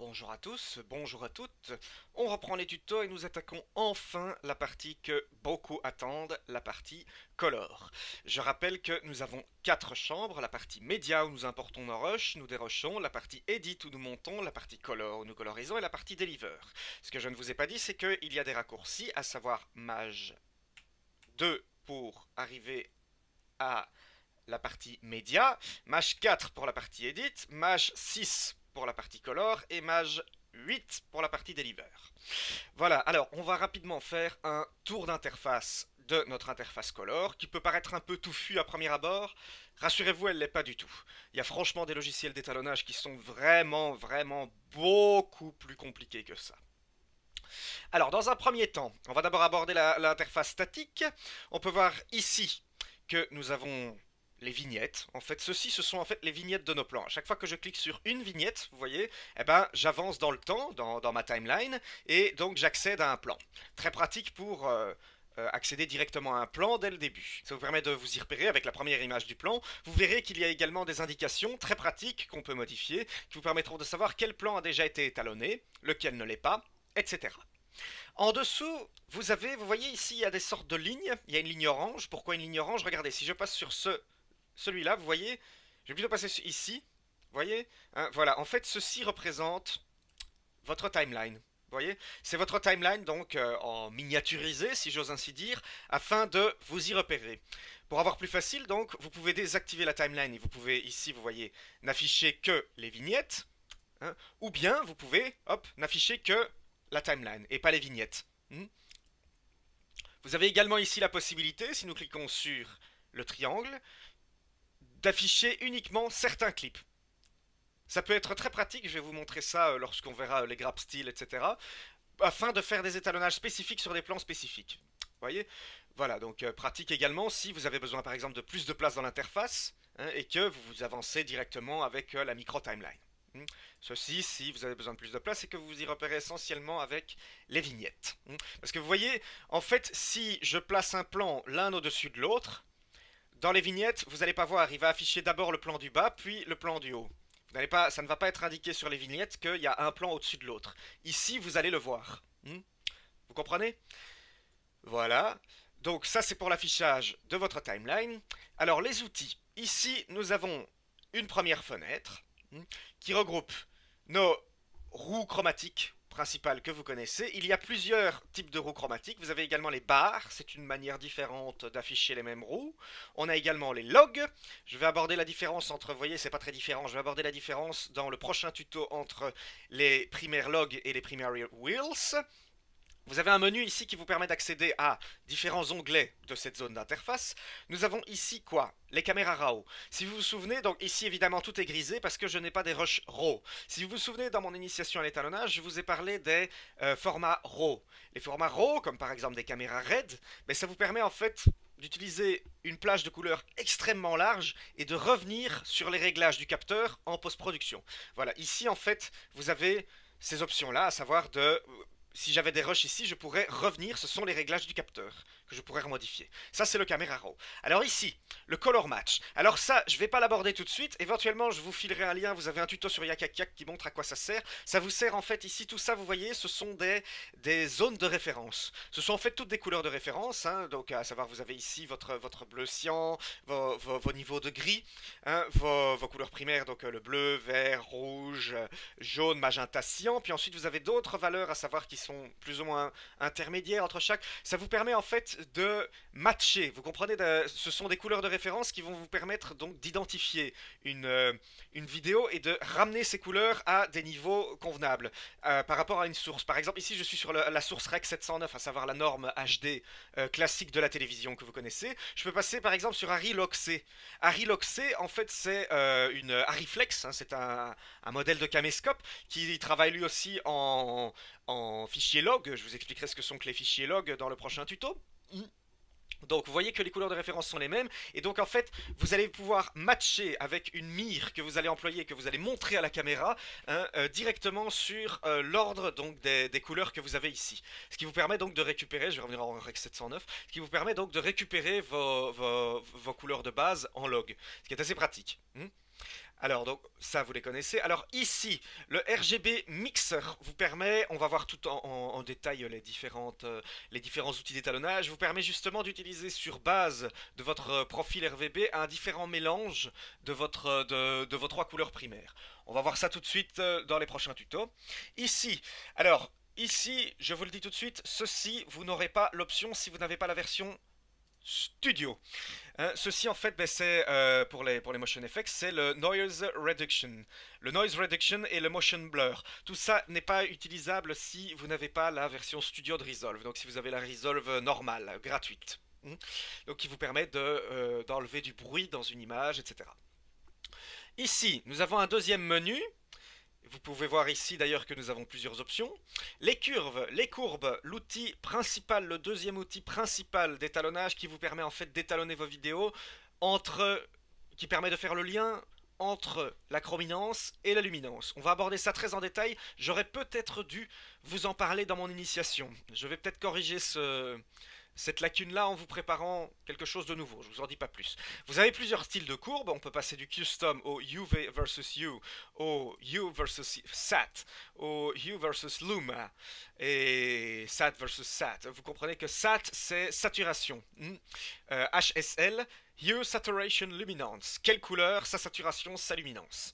bonjour à tous, bonjour à toutes. On reprend les tutos et nous attaquons enfin la partie que beaucoup attendent, la partie color. Je rappelle que nous avons 4 chambres, la partie média où nous importons nos rushs, nous dérochons, la partie edit où nous montons, la partie color où nous colorisons et la partie deliver. Ce que je ne vous ai pas dit, c'est qu'il y a des raccourcis, à savoir maj 2 pour arriver à la partie média, maj 4 pour la partie edit, maj 6 pour la partie color et maj 8 pour la partie deliver. Voilà, alors on va rapidement faire un tour d'interface de notre interface color qui peut paraître un peu touffu à premier abord. Rassurez-vous, elle l'est pas du tout. Il y a franchement des logiciels d'étalonnage qui sont vraiment beaucoup plus compliqués que ça. Alors, dans un premier temps, on va d'abord aborder l'interface statique. On peut voir ici que nous avons les vignettes. En fait, ce sont en fait les vignettes de nos plans. À chaque fois que je clique sur une vignette, vous voyez, eh ben, j'avance dans le temps, dans ma timeline, et donc j'accède à un plan. Très pratique pour accéder directement à un plan dès le début. Ça vous permet de vous y repérer avec la première image du plan. Vous verrez qu'il y a également des indications très pratiques qu'on peut modifier, qui vous permettront de savoir quel plan a déjà été étalonné, lequel ne l'est pas, etc. En dessous, vous voyez ici, il y a des sortes de lignes. Il y a une ligne orange. Pourquoi une ligne orange? Regardez, si je passe sur celui-là, vous voyez, je vais plutôt passer ici. Vous voyez, hein, voilà, en fait, ceci représente votre timeline. Vous voyez, c'est votre timeline, donc en miniaturisé, si j'ose ainsi dire, afin de vous y repérer. Pour avoir plus facile, donc, vous pouvez désactiver la timeline et vous pouvez, ici, vous voyez, n'afficher que les vignettes. Hein, ou bien, vous pouvez, hop, n'afficher que la timeline et pas les vignettes. Vous avez également ici la possibilité, si nous cliquons sur le triangle, d'afficher uniquement certains clips. Ça peut être très pratique, je vais vous montrer ça lorsqu'on verra les grab styles, etc. Afin de faire des étalonnages spécifiques sur des plans spécifiques. Vous voyez? Voilà, donc pratique également si vous avez besoin par exemple de plus de place dans l'interface, hein, et que vous avancez directement avec la micro-timeline. Ceci, si vous avez besoin de plus de place et que vous vous y repérez essentiellement avec les vignettes. Parce que vous voyez, en fait, si je place un plan l'un au-dessus de l'autre, dans les vignettes, vous n'allez pas voir, il va afficher d'abord le plan du bas, puis le plan du haut. Ça ne va pas être indiqué sur les vignettes qu'il y a un plan au-dessus de l'autre. Ici, vous allez le voir. Vous comprenez? Voilà. Donc ça, c'est pour l'affichage de votre timeline. Alors, les outils. Ici, nous avons une première fenêtre qui regroupe nos roues chromatiques principales que vous connaissez. Il y a plusieurs types de roues chromatiques. Vous avez également les barres, c'est une manière différente d'afficher les mêmes roues. On a également les logs. Je vais aborder la différence entre, vous voyez, c'est pas très différent. Je vais aborder la différence dans le prochain tuto entre les primaires logs et les primary wheels. Vous avez un menu ici qui vous permet d'accéder à différents onglets de cette zone d'interface. Nous avons ici quoi? Les caméras RAW. Si vous vous souvenez, donc ici évidemment tout est grisé parce que je n'ai pas des rushs RAW. Si vous vous souvenez, dans mon initiation à l'étalonnage, je vous ai parlé des formats RAW. Les formats RAW, comme par exemple des caméras RED, mais ça vous permet en fait d'utiliser une plage de couleurs extrêmement large et de revenir sur les réglages du capteur en post-production. Voilà, ici en fait, vous avez ces options-là, à savoir de si j'avais des rushs ici, je pourrais revenir, ce sont les réglages du capteur que je pourrais remodifier. Ça, c'est le caméra raw. Alors ici, le color match. Alors ça, je ne vais pas l'aborder tout de suite. Éventuellement, je vous filerai un lien. Vous avez un tuto sur Yakakiak qui montre à quoi ça sert. Ça vous sert en fait ici, tout ça, vous voyez, ce sont des zones de référence. Ce sont en fait toutes des couleurs de référence. Hein, donc à savoir, vous avez ici votre bleu cyan, vos niveaux de gris, hein, vos couleurs primaires, donc le bleu, vert, rouge, jaune, magenta, cyan. Puis ensuite, vous avez d'autres valeurs, à savoir qui sont plus ou moins intermédiaires entre chaque. Ça vous permet en fait de matcher. Vous comprenez, ce sont des couleurs de référence qui vont vous permettre donc d'identifier une vidéo et de ramener ces couleurs à des niveaux convenables par rapport à une source. Par exemple, ici je suis sur la source Rec 709, à savoir la norme HD classique de la télévision que vous connaissez. Je peux passer par exemple sur Arri Log C. Arri Log C, en fait, c'est une Arriflex, hein, c'est un modèle de caméscope qui travaille lui aussi en fichier log. Je vous expliquerai ce que sont que les fichiers log dans le prochain tuto. Donc vous voyez que les couleurs de référence sont les mêmes et donc en fait vous allez pouvoir matcher avec une mire que vous allez employer, que vous allez montrer à la caméra, hein, directement sur l'ordre donc des couleurs que vous avez ici. Ce qui vous permet donc de récupérer, je vais revenir en Rec 709, ce qui vous permet donc de récupérer vos couleurs de base en log, ce qui est assez pratique. Alors, donc, ça, vous les connaissez. Alors, ici, le RGB Mixer vous permet, on va voir tout en détail les différents outils d'étalonnage, vous permet justement d'utiliser sur base de votre profil RVB un différent mélange de vos trois couleurs primaires. On va voir ça tout de suite dans les prochains tutos. Ici, alors, ici, je vous le dis tout de suite, ceci, vous n'aurez pas l'option si vous n'avez pas la version Studio. Ceci en fait, ben, c'est pour les motion effects, c'est le noise reduction. Le noise reduction et le motion blur. Tout ça n'est pas utilisable si vous n'avez pas la version studio de Resolve. Donc si vous avez la Resolve normale, gratuite. Donc qui vous permet d'enlever du bruit dans une image, etc. Ici, nous avons un deuxième menu. Vous pouvez voir ici d'ailleurs que nous avons plusieurs options. Les curves, les courbes, l'outil principal, le deuxième outil principal d'étalonnage qui vous permet en fait d'étalonner vos vidéos entre, qui permet de faire le lien entre la chrominance et la luminance. On va aborder ça très en détail. J'aurais peut-être dû vous en parler dans mon initiation. Je vais peut-être corriger cette lacune-là en vous préparant quelque chose de nouveau. Je vous en dis pas plus. Vous avez plusieurs styles de courbes. On peut passer du custom au UV versus U, au U versus SAT, au U versus Luma et SAT versus SAT. Vous comprenez que SAT c'est saturation. HSL, Hue Saturation Luminance. Quelle couleur, sa saturation, sa luminance.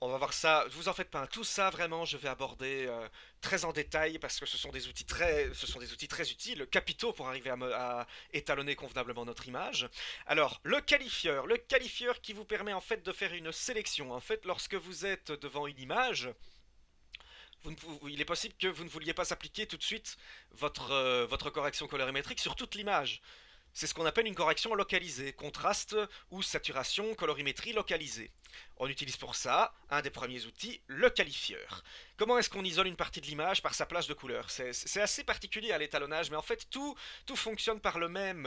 On va voir ça, vous en faites pas, tout ça vraiment je vais aborder très en détail parce que ce sont des outils très utiles, capitaux pour arriver à étalonner convenablement notre image. Alors le qualifieur qui vous permet en fait de faire une sélection. En fait lorsque vous êtes devant une image, il est possible que vous ne vouliez pas appliquer tout de suite votre correction colorimétrique sur toute l'image. C'est ce qu'on appelle une correction localisée, contraste ou saturation, colorimétrie localisée. On utilise pour ça un des premiers outils, le qualifieur. Comment est-ce qu'on isole une partie de l'image par sa plage de couleurs? C'est assez particulier à l'étalonnage, mais en fait tout fonctionne par le même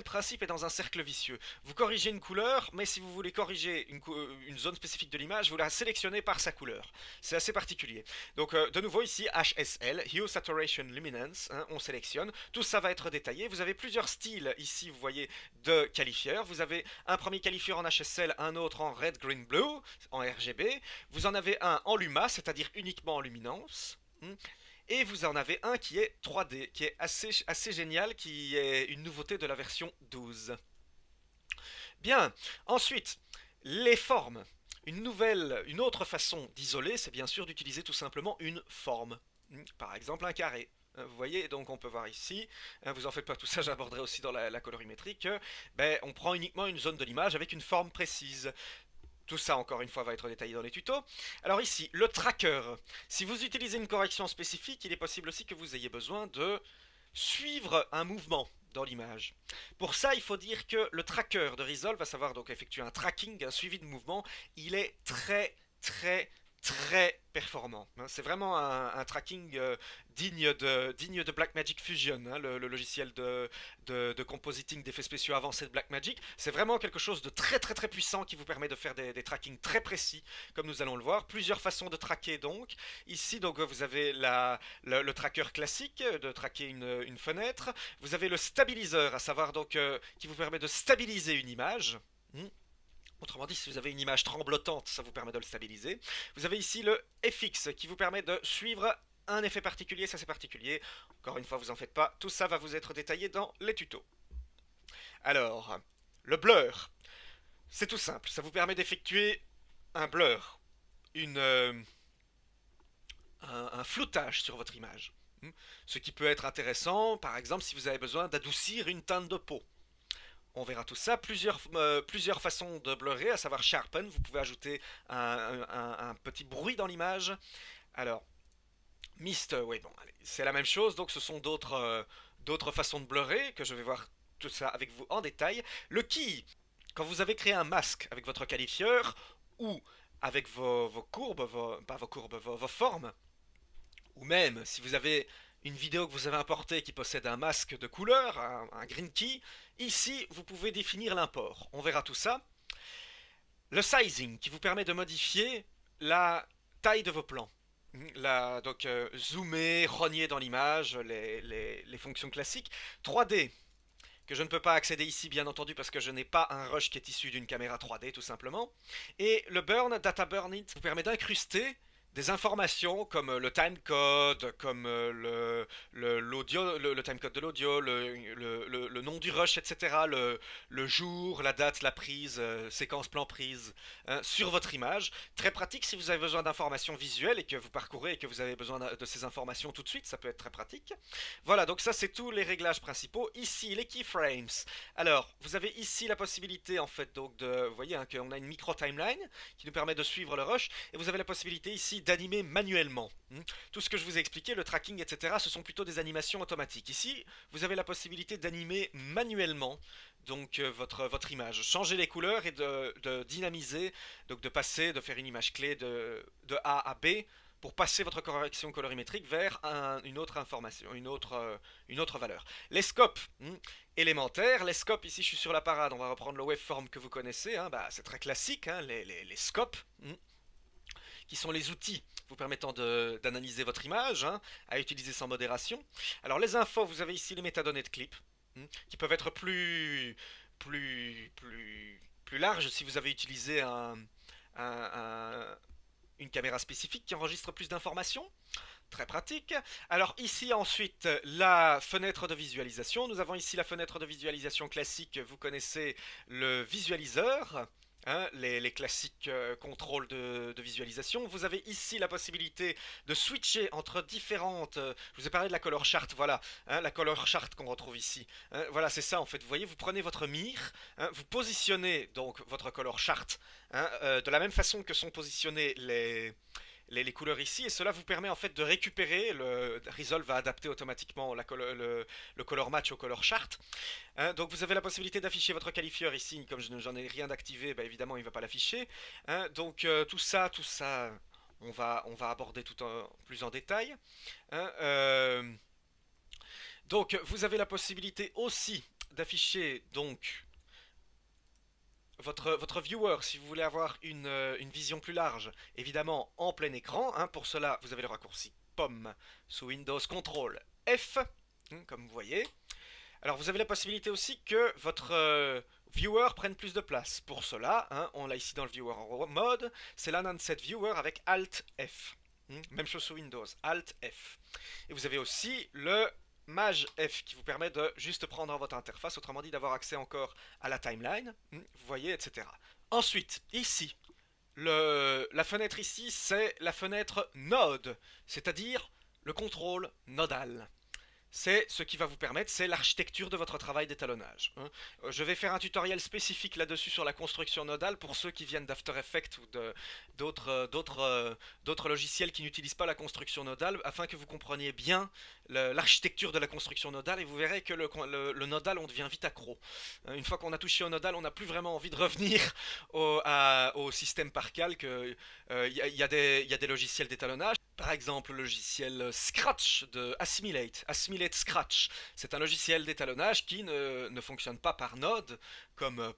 principe et dans un cercle vicieux. Vous corrigez une couleur, mais si vous voulez corriger une zone spécifique de l'image, vous la sélectionnez par sa couleur. C'est assez particulier. Donc de nouveau ici, HSL, Hue Saturation Luminance, on sélectionne. Tout ça va être détaillé. Vous avez plusieurs styles ici, vous voyez, de qualifieurs. Vous avez un premier qualifieur en HSL, un autre en Red, Green, Blue, en RGB. Vous en avez un en Luma, c'est-à-dire uniquement en luminance. Et vous en avez un qui est 3D, qui est assez génial, qui est une nouveauté de la version 12. Bien, ensuite, les formes. Une autre façon d'isoler, c'est bien sûr d'utiliser tout simplement une forme. Par exemple, un carré. Vous voyez, donc on peut voir ici, vous en faites pas tout ça, j'aborderai aussi dans la colorimétrie, que on prend uniquement une zone de l'image avec une forme précise. Tout ça, encore une fois, va être détaillé dans les tutos. Alors ici, le tracker. Si vous utilisez une correction spécifique, il est possible aussi que vous ayez besoin de suivre un mouvement dans l'image. Pour ça, il faut dire que le tracker de Resolve va savoir donc effectuer un tracking, un suivi de mouvement. Il est très performant. C'est vraiment un tracking digne de Blackmagic Fusion, le logiciel de compositing d'effets spéciaux avancés de Blackmagic. C'est vraiment quelque chose de très puissant qui vous permet de faire des trackings très précis, comme nous allons le voir. Plusieurs façons de tracker donc. Ici donc vous avez le tracker classique de tracker une fenêtre. Vous avez le stabiliseur, à savoir donc qui vous permet de stabiliser une image. Autrement dit, si vous avez une image tremblotante, ça vous permet de le stabiliser. Vous avez ici le FX qui vous permet de suivre un effet particulier, ça c'est particulier. Encore une fois, vous en faites pas, tout ça va vous être détaillé dans les tutos. Alors, le blur, c'est tout simple, ça vous permet d'effectuer un blur, un floutage sur votre image. Ce qui peut être intéressant, par exemple, si vous avez besoin d'adoucir une teinte de peau. On verra tout ça. Plusieurs façons de blurrer, à savoir sharpen. Vous pouvez ajouter un petit bruit dans l'image. Alors, mist, oui, bon, c'est la même chose. Donc, ce sont d'autres façons de blurrer que je vais voir tout ça avec vous en détail. Le key, quand vous avez créé un masque avec votre qualifieur ou avec vos courbes, pas vos courbes, vos formes, ou même si vous avez une vidéo que vous avez importée qui possède un masque de couleur, un green key, ici vous pouvez définir l'import. On verra tout ça. Le sizing qui vous permet de modifier la taille de vos plans. Donc zoomer, rogner dans l'image, les fonctions classiques. 3D que je ne peux pas accéder ici bien entendu parce que je n'ai pas un rush qui est issu d'une caméra 3D tout simplement. Et le burn, data burn it, vous permet d'incruster des informations comme le timecode, comme l'audio, le timecode de l'audio, le nom du rush, etc., le jour, la date, la prise, séquence plan prise, hein, sur votre image. Très pratique si vous avez besoin d'informations visuelles et que vous parcourez et que vous avez besoin de ces informations tout de suite, ça peut être très pratique. Voilà, donc ça c'est tous les réglages principaux. Ici, les keyframes. Alors, vous avez ici la possibilité en fait donc de, vous voyez hein, qu'on a une micro timeline qui nous permet de suivre le rush et vous avez la possibilité ici d'animer manuellement. Tout ce que je vous ai expliqué, le tracking, etc., ce sont plutôt des animations automatiques. Ici, vous avez la possibilité d'animer manuellement donc votre image, changer les couleurs et de dynamiser, donc de passer, de faire une image clé de A à B pour passer votre correction colorimétrique vers une autre information, une autre valeur. Les scopes élémentaires, les scopes, ici je suis sur la parade, on va reprendre le waveform que vous connaissez, hein, bah, c'est très classique, hein, les scopes, qui sont les outils vous permettant d'analyser votre image, hein, à utiliser sans modération. Alors les infos, vous avez ici les métadonnées de clip, qui peuvent être plus larges si vous avez utilisé un, une caméra spécifique qui enregistre plus d'informations. Très pratique. Alors ici ensuite la fenêtre de visualisation. Nous avons ici la fenêtre de visualisation classique. Vous connaissez le visualiseur. Hein, les classiques contrôles de visualisation. Vous avez ici la possibilité de switcher entre différentes... je vous ai parlé de la color chart, voilà, hein, la color chart qu'on retrouve ici. Hein, voilà, c'est ça en fait. Vous voyez, vous prenez votre mire, hein, vous positionnez donc votre color chart hein, de la même façon que sont positionnés les couleurs ici et cela vous permet en fait de récupérer, le Resolve va adapter automatiquement le color match au color chart. Hein, donc vous avez la possibilité d'afficher votre qualifieur ici, comme j'en ai rien d'activé, bah, évidemment il ne va pas l'afficher. Hein, donc tout ça, on va aborder plus en détail. Hein, donc vous avez la possibilité aussi d'afficher donc votre viewer, si vous voulez avoir une vision plus large, évidemment en plein écran. Hein, pour cela, vous avez le raccourci POM sous Windows CTRL F, comme vous voyez. Alors, vous avez la possibilité aussi que votre viewer prenne plus de place. Pour cela, hein, on l'a ici dans le viewer en mode, c'est l'Unset Viewer avec Alt F. Même chose sous Windows, Alt F. Et vous avez aussi le Maj F qui vous permet de juste prendre votre interface, autrement dit d'avoir accès encore à la timeline, vous voyez, etc. Ensuite, ici, la fenêtre ici, c'est la fenêtre Node, c'est-à-dire le contrôle nodal. C'est ce qui va vous permettre, c'est l'architecture de votre travail d'étalonnage. Je vais faire un tutoriel spécifique là-dessus sur la construction nodale pour ceux qui viennent d'After Effects ou d'autres logiciels qui n'utilisent pas la construction nodale, afin que vous compreniez bien l'architecture de la construction nodale, et vous verrez que le nodal, on devient vite accro. Une fois qu'on a touché au nodal, on n'a plus vraiment envie de revenir au système par calque. Y a des logiciels d'étalonnage. Par exemple, le logiciel Scratch de Assimilate Scratch. C'est un logiciel d'étalonnage qui ne fonctionne pas par node, comme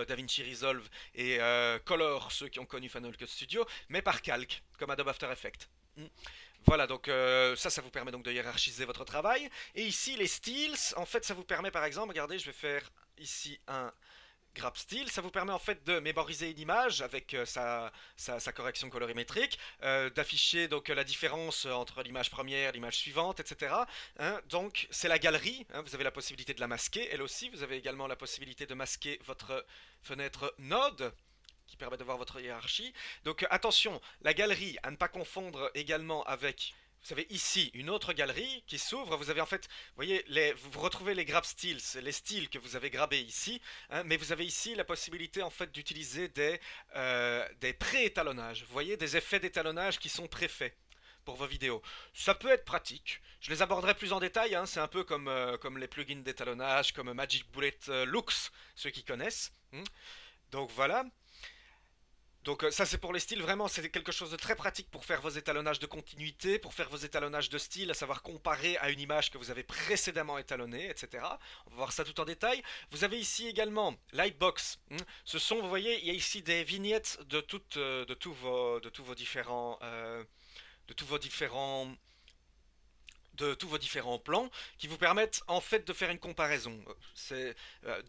DaVinci Resolve et Color, ceux qui ont connu Final Cut Studio, mais par calque, comme Adobe After Effects. Voilà, donc ça vous permet donc de hiérarchiser votre travail. Et ici, les styles, en fait, ça vous permet par exemple, regardez, je vais faire ici un Grab Style, ça vous permet en fait de mémoriser une image avec sa correction colorimétrique, d'afficher donc la différence entre l'image première, l'image suivante, etc. Hein, donc c'est la galerie, hein, vous avez la possibilité de la masquer, elle aussi, vous avez également la possibilité de masquer votre fenêtre Node, qui permet de voir votre hiérarchie. Donc attention, la galerie, à ne pas confondre également avec... Vous avez ici une autre galerie qui s'ouvre. Vous avez en fait, vous voyez, vous retrouvez les grab styles, les styles que vous avez grabés ici, hein, mais vous avez ici la possibilité en fait d'utiliser des pré-étalonnages. Vous voyez, des effets d'étalonnage qui sont préfaits pour vos vidéos. Ça peut être pratique. Je les aborderai plus en détail. Hein, c'est un peu comme les plugins d'étalonnage, comme Magic Bullet Looks, ceux qui connaissent. Donc voilà. Donc ça c'est pour les styles, vraiment c'est quelque chose de très pratique pour faire vos étalonnages de continuité, pour faire vos étalonnages de style, à savoir comparer à une image que vous avez précédemment étalonnée, etc. On va voir ça tout en détail. Vous avez ici également Lightbox. Ce sont, vous voyez, il y a ici des vignettes de tous vos différents de tous vos différents plans qui vous permettent en fait de faire une comparaison.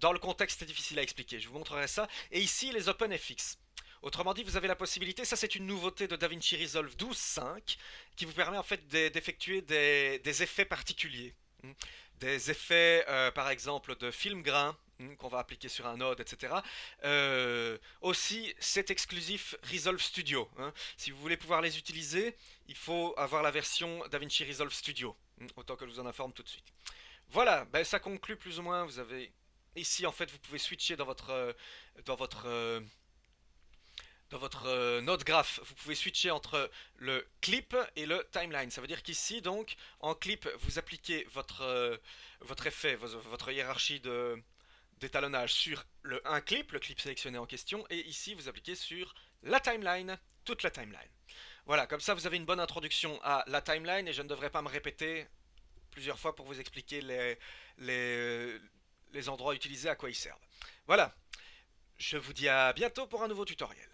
Dans le contexte c'est difficile à expliquer, je vous montrerai ça. Et ici les OpenFX. Autrement dit, vous avez la possibilité, ça c'est une nouveauté de DaVinci Resolve 12.5 qui vous permet en fait d'effectuer des effets particuliers. Des effets par exemple de film grain qu'on va appliquer sur un node, etc. Aussi, c'est exclusif Resolve Studio. Si vous voulez pouvoir les utiliser, il faut avoir la version DaVinci Resolve Studio. Autant que je vous en informe tout de suite. Voilà, ben, ça conclut plus ou moins. Vous avez ici en fait, vous pouvez switcher dans votre dans votre node graph, vous pouvez switcher entre le clip et le timeline. Ça veut dire qu'ici, donc, en clip, vous appliquez votre effet, votre hiérarchie d'étalonnage sur un clip, le clip sélectionné en question, et ici, vous appliquez sur la timeline, toute la timeline. Voilà, comme ça, vous avez une bonne introduction à la timeline, et je ne devrais pas me répéter plusieurs fois pour vous expliquer les, les endroits utilisés, à quoi ils servent. Voilà, je vous dis à bientôt pour un nouveau tutoriel.